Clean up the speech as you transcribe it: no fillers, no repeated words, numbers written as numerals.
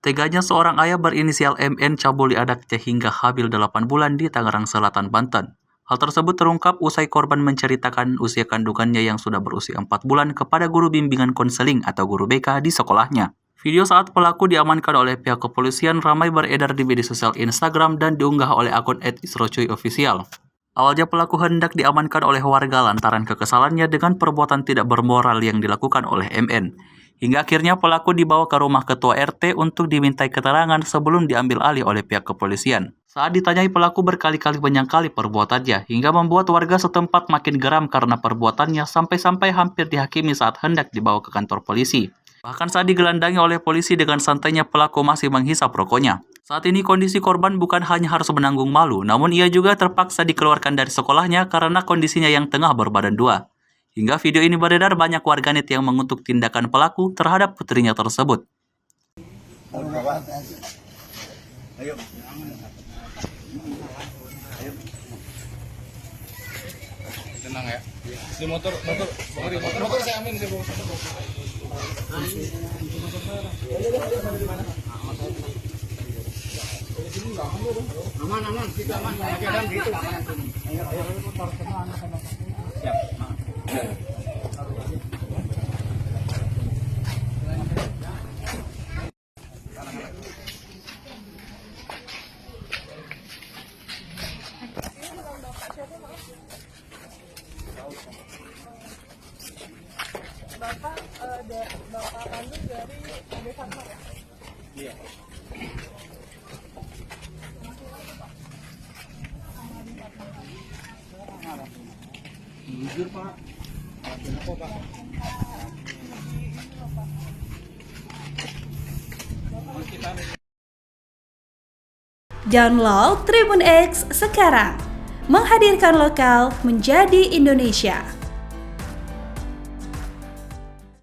Teganya seorang ayah berinisial MN cabuli anaknya hingga hamil 8 bulan di Tangerang Selatan, Banten. Hal tersebut terungkap usai korban menceritakan usia kandungannya yang sudah berusia 4 bulan kepada guru bimbingan konseling atau guru BK di sekolahnya. Video saat pelaku diamankan oleh pihak kepolisian ramai beredar di media sosial Instagram dan diunggah oleh akun @isrocuy_official. Awalnya pelaku hendak diamankan oleh warga lantaran kekesalannya dengan perbuatan tidak bermoral yang dilakukan oleh MN. Hingga akhirnya pelaku dibawa ke rumah ketua RT untuk dimintai keterangan sebelum diambil alih oleh pihak kepolisian. Saat ditanyai, pelaku berkali-kali menyangkali perbuatannya hingga membuat warga setempat makin geram karena perbuatannya sampai-sampai hampir dihakimi saat hendak dibawa ke kantor polisi. Bahkan saat digelandangi oleh polisi dengan santainya pelaku masih menghisap rokoknya. Saat ini kondisi korban bukan hanya harus menanggung malu, namun ia juga terpaksa dikeluarkan dari sekolahnya karena kondisinya yang tengah berbadan dua. Hingga video ini beredar, banyak warganet yang mengutuk tindakan pelaku terhadap putrinya tersebut. Ayo. Tenang ya. Di motor saya amin saya bawa. Aman kita aman. Keadaan gitu. Ayo motor semua anak-anak. Siap. Bapak kandung dari Desa Mar ya? Iya. Jujur Pak. Kenapa Pak? Download Tribun X sekarang, menghadirkan lokal menjadi Indonesia.